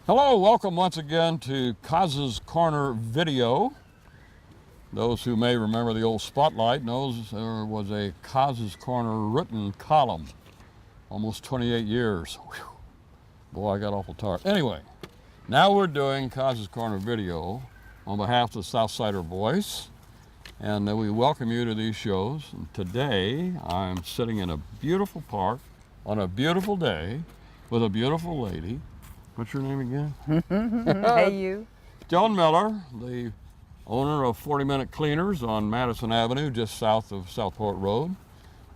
Hello, welcome once again to Kaz's Corner Video. Those who may remember the old Spotlight knows there was a Kaz's Corner written column, almost 28 years. Whew. Boy, I got awful tired. Anyway, now we're doing Kaz's Corner Video on behalf of the Southsider Voice, and we welcome you to these shows. And today, I'm sitting in a beautiful park on a beautiful day with a beautiful lady. What's your name again? Hey, you. Joan Miller, the owner of 40 Minute Cleaners on Madison Avenue, just south of Southport Road.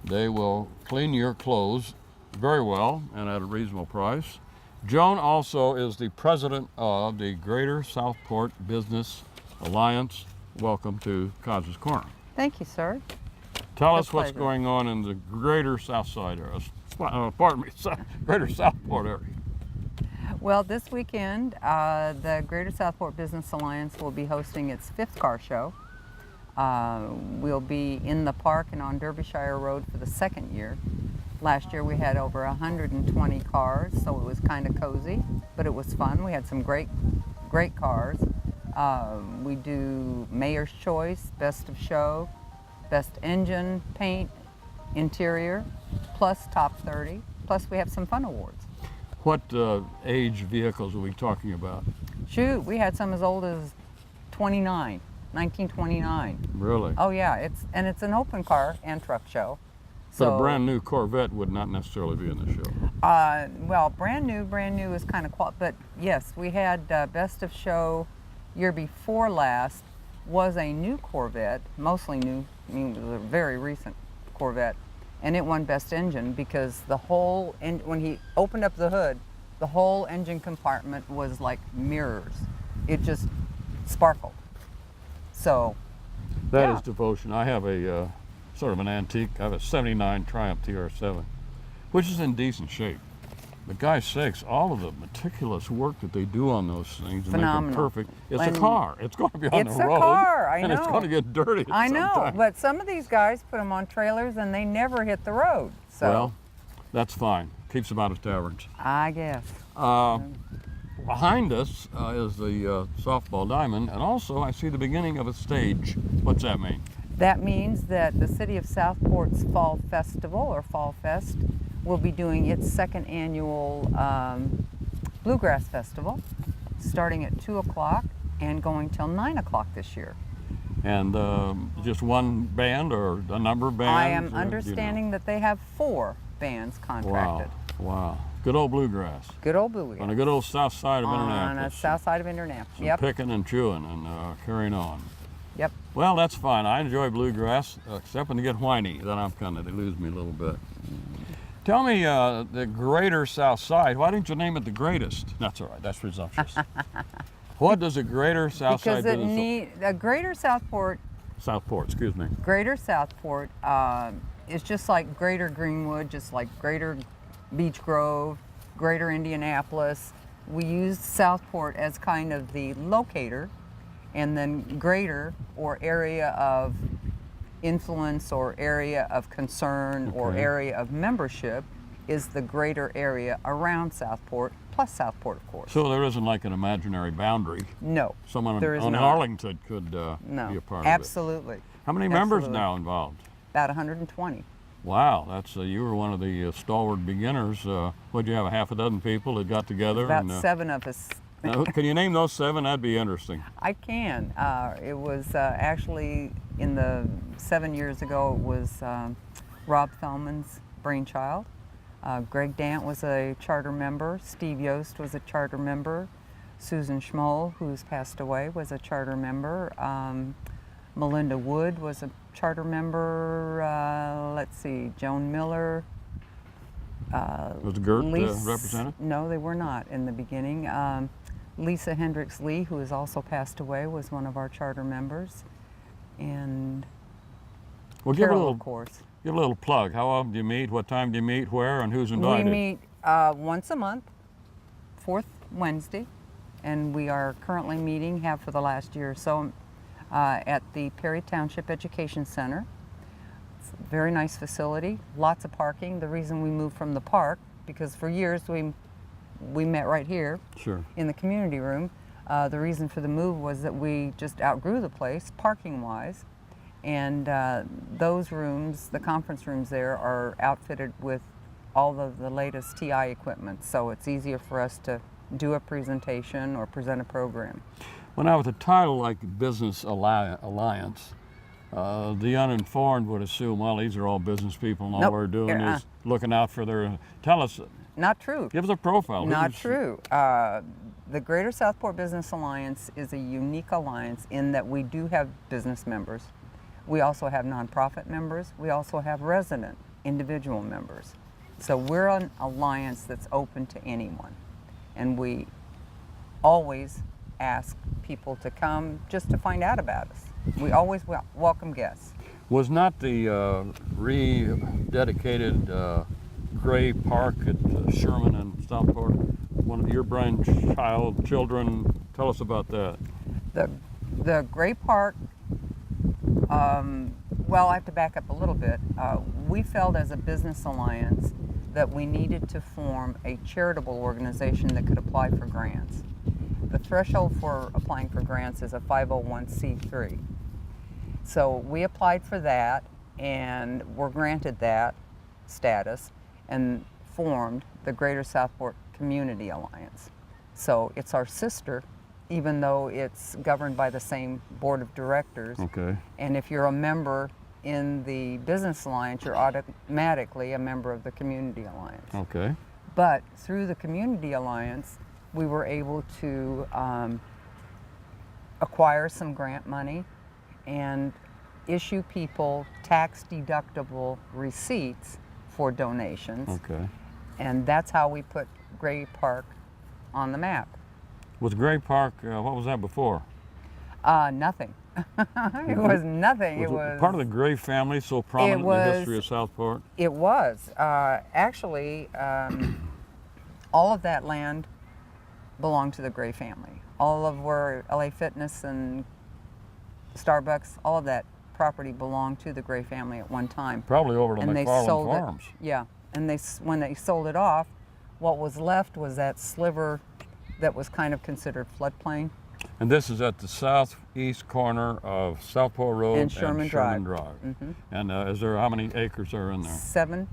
They will clean your clothes very well and at a reasonable price. Joan also is the president of the Greater Southport Business Alliance. Welcome to Kaz's Corner. Thank you, sir. Tell us what's going on in the Greater Southside area, Greater Southport area. Well, this weekend, the Greater Southport Business Alliance will be hosting its 5th car show. We'll be in the park and on Derbyshire Road for the 2nd year. Last year we had over 120 cars, so it was kind of cozy, but it was fun. We had some great cars. We do Mayor's Choice, Best of Show, Best Engine, Paint, Interior, plus Top 30, plus we have some fun awards. What age vehicles are we talking about? Shoot, we had some as old as 1929. Really? Oh yeah, it's an open car and truck show. But a brand new Corvette would not necessarily be in the show. Well, brand new is kind of but yes, we had Best of Show year before last was a new Corvette, mostly new. I mean, it was a very recent Corvette. And it won Best Engine because the whole, when he opened up the hood, the whole engine compartment was like mirrors. It just sparkled. So, that is devotion. I have a sort of an antique. I have a 79 Triumph TR7, which is in decent shape. But guys sakes, all of the meticulous work that they do on those things to make them perfect. It's a car. It's going to be on the road. It's a car, I know. And it's going to get dirty I know, sometime. but some of these guys put them on trailers and they never hit the road. So. Well, that's fine. Keeps them out of taverns. I guess. Behind us is the softball diamond, and also I see the beginning of a stage. What's that mean? That means that the City of Southport's Fall Festival, or Fall Fest, will be doing its 2nd annual Bluegrass Festival, starting at 2 o'clock and going till 9 o'clock this year. And just one band or a number of bands? I am understanding that they have 4 bands contracted. Wow. Good old bluegrass. Good old bluegrass. On a good old south side of Indianapolis. On a south side of Indianapolis, yep. Picking and chewing and carrying on. Yep. Well, that's fine. I enjoy bluegrass, except when they get whiny. Then they lose me a little bit. Tell me, the Greater South Side, why didn't you name it the Greatest? That's all right, that's presumptuous. What does the Greater South Side business? The Greater Southport. Southport, excuse me. Greater Southport is just like Greater Greenwood, just like Greater Beech Grove, Greater Indianapolis. We use Southport as kind of the locator, and then Greater, or area of influence or area of concern or area of membership, is the greater area around Southport, plus Southport, of course. So there isn't like an imaginary boundary? No. Someone there is on not. Arlington could be a part of it? Absolutely. How many members now involved? About 120. Wow, that's you were one of the stalwart beginners. What'd you have, a half a dozen people that got together? About 7 of us. Can you name those 7? That'd be interesting. I can. It was actually in the 7 years ago. It was Rob Thelman's brainchild. Greg Dant was a charter member. Steve Yost was a charter member. Susan Schmoll, who's passed away, was a charter member. Melinda Wood was a charter member. Let's see, Joan Miller. Was Gert represented? No, they were not in the beginning. Lisa Hendricks Lee, who has also passed away, was one of our charter members. And Carol, of course. Give a little plug. How often do you meet? What time do you meet? Where? And who's invited? We meet once a month, 4th Wednesday, and we are currently meeting, have for the last year or so, at the Perry Township Education Center It's a very nice facility, lots of parking. The reason we moved from the park, because for years we met right here Sure. in the community room. The reason for the move was that we just outgrew the place, parking-wise, and those rooms, the conference rooms there, are outfitted with all of the latest TI equipment, so it's easier for us to do a presentation or present a program. Well, now with a title like Business Alliance, the uninformed would assume, well, these are all business people and all Nope. we're doing is looking out for their, tell us, Not true. give us a profile. Not true. The Greater Southport Business Alliance is a unique alliance in that we do have business members. We also have nonprofit members. We also have resident individual members. So we're an alliance that's open to anyone. And we always ask people to come just to find out about us. We always welcome guests. Was not the rededicated Gray Park at Sherman and Southport one of your children? Tell us about that. The Gray Park, well, I have to back up a little bit. We felt as a business alliance that we needed to form a charitable organization that could apply for grants. The threshold for applying for grants is a 501c3. So we applied for that and were granted that status and formed the Greater Southport Community Alliance. So it's our sister, even though it's governed by the same board of directors. Okay. And if you're a member in the Business Alliance, you're automatically a member of the Community Alliance. Okay. But through the Community Alliance, we were able to acquire some grant money and issue people tax-deductible receipts for donations. Okay. And that's how we put Gray Park on the map. Was Gray Park, what was that before? Nothing. It was nothing. It was part of the Gray family, so prominent in the history of Southport? It was. Actually, all of that land belonged to the Gray family. All of where LA Fitness and Starbucks, all of that property belonged to the Gray family at one time. Probably over to And they McFarland sold Farms. it. Yeah, and when they sold it off, what was left was that sliver that was kind of considered floodplain. And this is at the southeast corner of Southport Road And Sherman Drive. Mm-hmm. And is there, how many acres are in there? 7.8.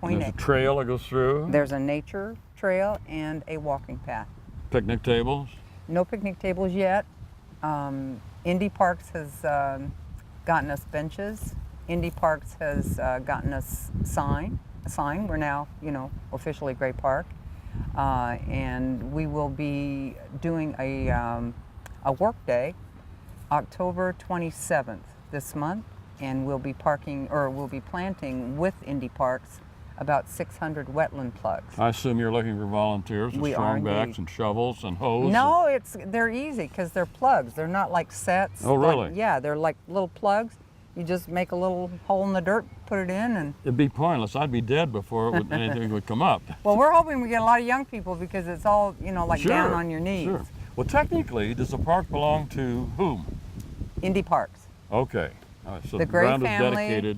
There's a trail that goes through? There's a nature trail and a walking path. Picnic tables? No picnic tables yet. Indy Parks has gotten us benches. Indy Parks has gotten us a sign. We're now, officially Gray Park. And we will be doing a work day October 27th this month, and we'll be planting with Indy Parks about 600 wetland plugs. I assume you're looking for volunteers with We are strong backs indeed. and shovels and hose? No, they're easy because they're plugs. They're not like sets. Oh, really? Yeah, they're like little plugs. You just make a little hole in the dirt, put it in, and... It'd be pointless. I'd be dead before anything would come up. Well, we're hoping we get a lot of young people because it's all, like Sure, down on your knees. Sure. Well, technically, does the park belong to whom? Indy Parks. Okay. All right, so The the Gray ground is family- dedicated.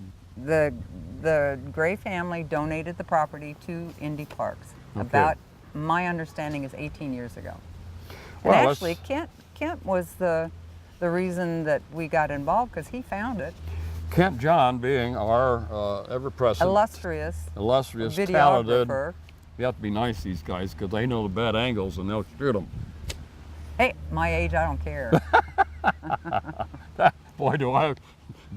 The Gray family donated the property to Indy Parks. Okay. About, my understanding is 18 years ago. Well, And let's- actually, Kent was the reason that we got involved because he found it. Kent John being our ever-present, Illustrious talented. videographer. You have to be nice to these guys because they know the bad angles and they'll shoot them. Hey, my age, I don't care. Boy, do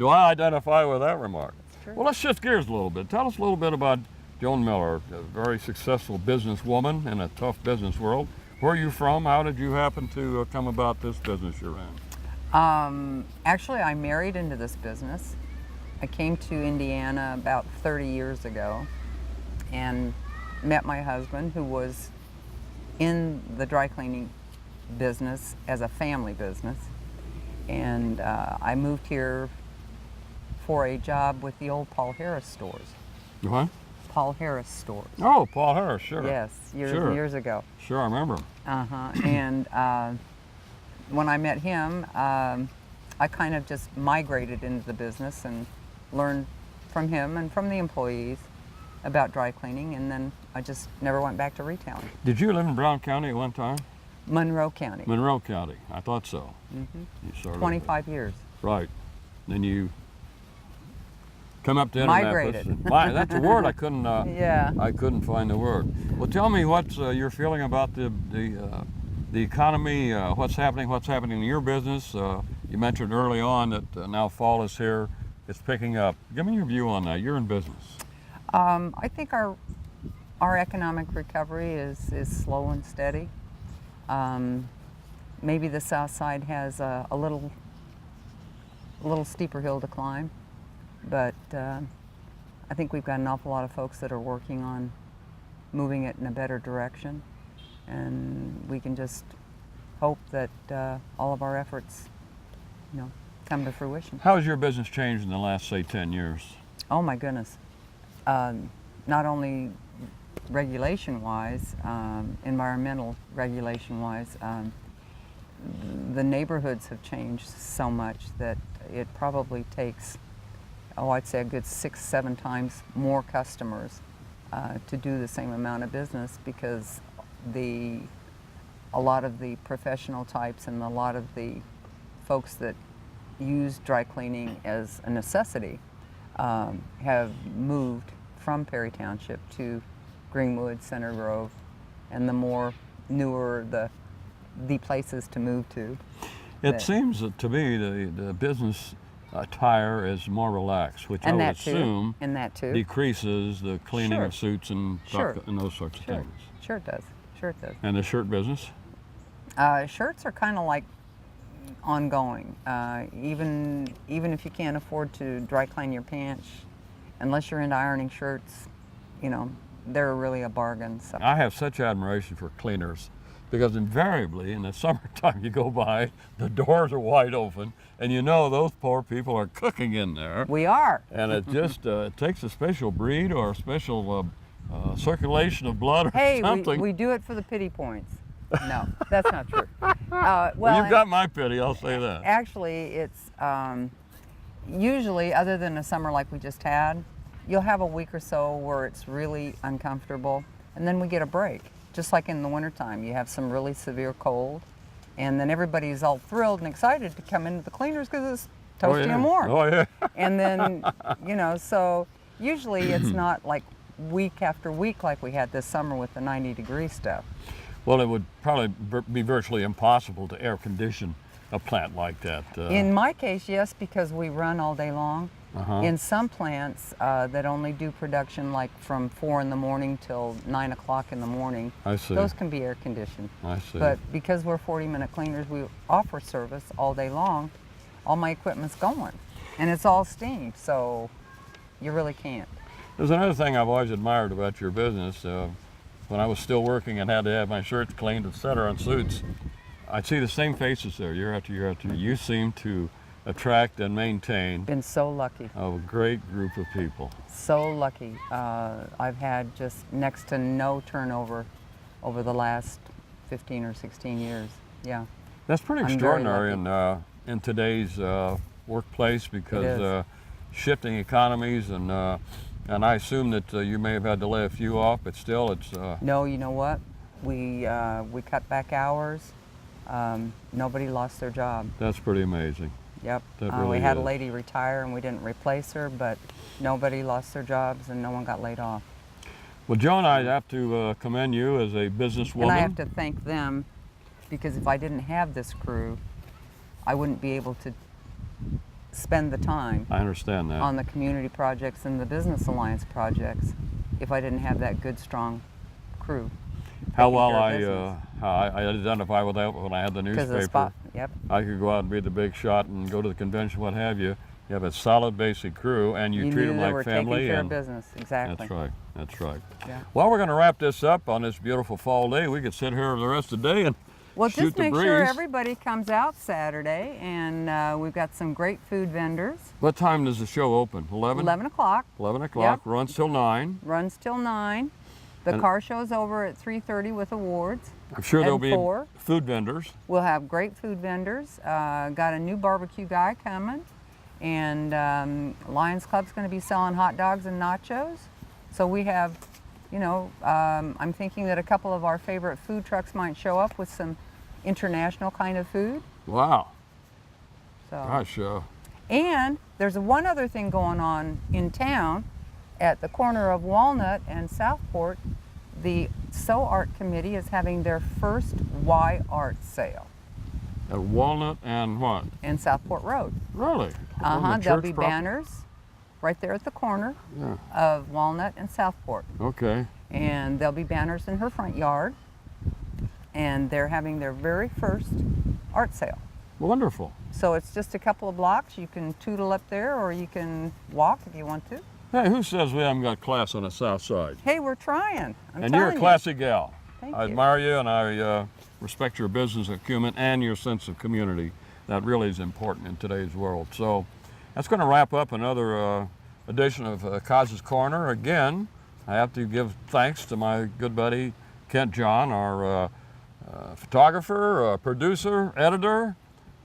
I identify with that remark. True. Well, let's shift gears a little bit. Tell us a little bit about Joan Miller, a very successful businesswoman in a tough business world. Where are you from? How did you happen to come about this business you're in? Actually, I married into this business. I came to Indiana about 30 years ago and met my husband, who was in the dry cleaning business as a family business. And I moved here for a job with the old Paul Harris stores. What? Paul Harris stores. Oh, Paul Harris, sure. Yes, years Sure. and years ago. Sure, I remember him. And when I met him, I kind of just migrated into the business and learned from him and from the employees about dry cleaning, and then I just never went back to retailing. Did you live in Brown County at one time? Monroe County. Monroe County, I thought so. Mm-hmm. You sort of, 25 years. Right. Then you come up to Indianapolis. Migrated. That's a word I couldn't. Yeah. I couldn't find the word. Well, tell me what you're feeling about the economy. What's happening in your business? You mentioned early on that now fall is here. It's picking up. Give me your view on that. You're in business. I think our economic recovery is slow and steady. Maybe the south side has a little steeper hill to climb, but I think we've got an awful lot of folks that are working on moving it in a better direction, and we can just hope that all of our efforts, come to fruition. How has your business changed in the last, say, 10 years? Oh my goodness. Not only regulation-wise, environmental regulation-wise, the neighborhoods have changed so much that it probably takes, I'd say a good 6-7 times more customers to do the same amount of business, because a lot of the professional types and a lot of the folks that use dry cleaning as a necessity have moved from Perry Township to Greenwood, Center Grove, and the more newer the places to move to. It seems to me the business attire is more relaxed, which I would assume decreases the cleaning of suits and those sorts of things. Sure it does. Sure it does. And the shirt business? Shirts are kind of like ongoing. Even if you can't afford to dry clean your pants, unless you're into ironing shirts, they're really a bargain. So. I have such admiration for cleaners, because invariably in the summertime you go by, the doors are wide open, and those poor people are cooking in there. We are. And it just it takes a special breed or a special circulation of blood or something. Hey, we do it for the pity points. No, that's not true. Well, you've got my pity, I'll say that. Actually, it's usually, other than a summer like we just had, you'll have a week or so where it's really uncomfortable, and then we get a break. Just like in the wintertime, you have some really severe cold, and then everybody's all thrilled and excited to come into the cleaners because it's toasty and warm. Oh, yeah. And then, so usually it's not like week after week like we had this summer with the 90-degree stuff. Well, it would probably be virtually impossible to air condition a plant like that. In my case, yes, because we run all day long. In some plants that only do production like from 4 in the morning till 9 o'clock in the morning, I see. Those can be air conditioned. I see. But because we're 40-minute cleaners, we offer service all day long. All my equipment's going, and it's all steam, so you really can't. There's another thing I've always admired about your business. When I was still working and had to have my shirts cleaned, etc., and suits, I'd see the same faces there year after year after year. You seem to attract and maintain. Been so lucky. A great group of people. So lucky. I've had just next to no turnover over the last 15 or 16 years. Yeah. That's pretty extraordinary in today's workplace, because shifting economies and I assume that you may have had to lay a few off, but still it's... No, you know what? We cut back hours. Nobody lost their job. That's pretty amazing. Yep. Really we had a lady retire and we didn't replace her, but nobody lost their jobs and no one got laid off. Well, Joan, I have to commend you as a businesswoman. And I have to thank them, because if I didn't have this crew, I wouldn't be able to spend the time I understand that. on the community projects and the business alliance projects if I didn't have that good, strong crew. How well I identify with that when I had the newspaper. Yep. I could go out and be the big shot and go to the convention, what have you. You have a solid basic crew, and you treat them like family. Taking care of business, exactly. That's right. That's right. Yeah. Well, we're going to wrap this up on this beautiful fall day. We could sit here the rest of the day and shoot the breeze. Just make sure everybody comes out Saturday, and we've got some great food vendors. What time does the show open? 11? 11 o'clock. 11 o'clock. Yep. Runs till 9. Runs till 9. The car show's over at 3:30 with awards. I'm sure there'll be 4. food vendors. We'll have great food vendors. Got a new barbecue guy coming, and Lions Club's going to be selling hot dogs and nachos. So we have, you know, I'm thinking that a couple of our favorite food trucks might show up with some international kind of food. Wow. So. Gosh. And there's one other thing going on in town at the corner of Walnut and Southport. The Sew Art Committee is having their first Y Art sale. At Walnut and what? And Southport Road. Really? There'll be banners right there at the corner of Walnut and Southport. Okay. And there'll be banners in her front yard. And they're having their very first art sale. Wonderful. So it's just a couple of blocks. You can tootle up there or you can walk if you want to. Hey, who says we haven't got class on the south side? Hey, we're trying. And you're a classy gal. Thank I you. admire you, and I respect your business acumen and your sense of community. That really is important in today's world. So that's going to wrap up another edition of Kaz's Corner. Again, I have to give thanks to my good buddy Kent John, our photographer, producer, editor,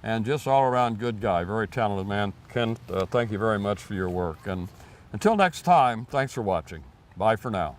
and just all-around good guy. Very talented man. Kent, thank you very much for your work. And until next time, thanks for watching. Bye for now.